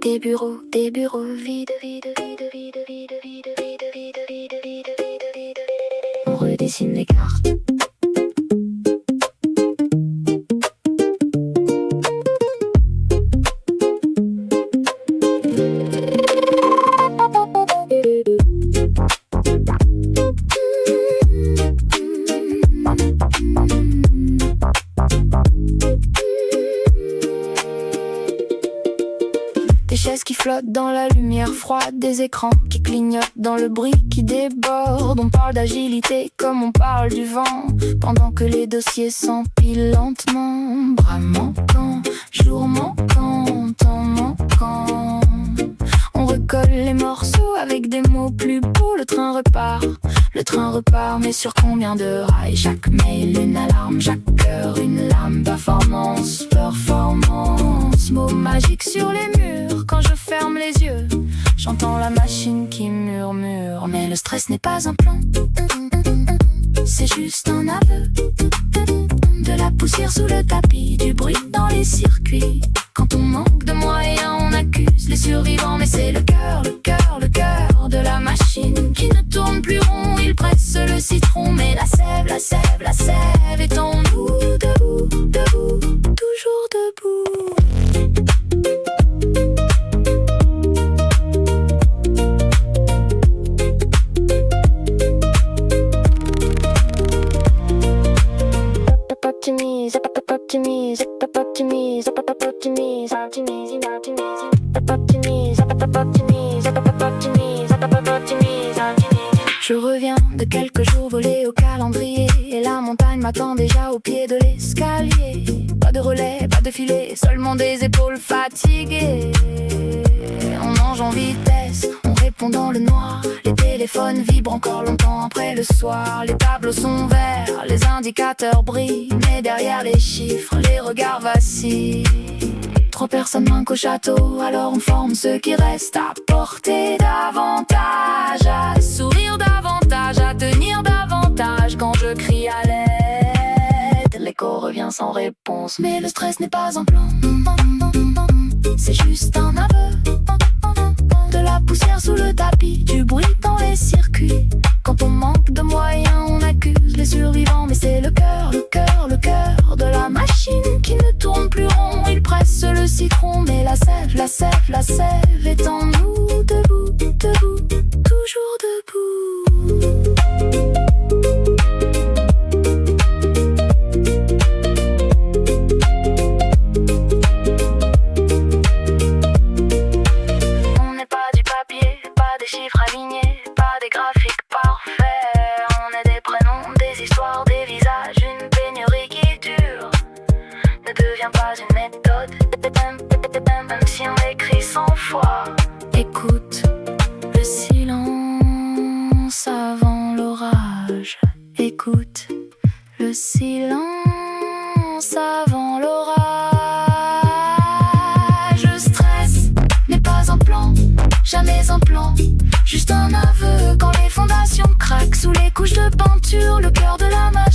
Des bureaux vides, vides, vides, vides, vides, vides, vides, vides, vides, vides, vides, vides. On redessine les cartes. Des chaises qui flottent dans la lumière froide, des écrans qui clignotent dans le bruit qui déborde. On parle d'agilité comme on parle du vent, pendant que les dossiers s'empilent lentement. Bras manquants, jours manquants, temps manquant. On recolle les morceaux avec des mots plus beaux. Le train repart, mais sur combien de rails? Chaque mail une alarme, chaque heure une lame. Performance, mots magiques sur les murs. Quand je ferme les yeux, j'entends la machine qui murmure. Mais le stress n'est pas un plan, c'est juste un aveu. De la poussière sous le tapis, du bruit dans les circuits. Quand on manque de moyens, on accuse les survivants. Mais c'est le cœur de la machine qui ne tourne plus rond. Il presse le citron, mais la sève est en nous. Debout, toujours debout. Je reviens de quelques jours volés au calendrier, et la montagne m'attend déjà au pied de l'escalier. Pas de relais, pas de filet, seulement des épaules fatiguées. On mange en vitesse, on répond dans le noir. Les téléphones vibrent encore longtemps après le soir. Les tableaux sont verts, les indicateurs brillent, mais derrière les chiffres, les regards vacillent. Trop personne manque au château, alors on forme ceux qui restent à porter davantage, à sourire davantage, à tenir davantage. Quand je crie à l'aide, l'écho revient sans réponse. Mais le stress n'est pas un plan, c'est juste un aveu. De la poussière sous le tapis, du bruit dans les circuits. Quand on manque de moyens, on accuse les survivants. Mais c'est le cœur de la machine qui ne tourne plus rond. Il presse le citron, mais la sève est en nous. Debout, toujours debout. On n'est pas du papier, pas des chiffres alignés, pas des graphiques parfaits. On est des prénoms, des histoires, des visages, une pénurie qui dure. Ne devient pas une méthode, même si on écrit 100 fois. Écoute le silence avant l'orage. Écoute le silence avant l'orage. Le stress n'est pas un plan, jamais un plan, juste un aveu. Quand les fondations craquent sous les couches de peinture, le cœur de la machine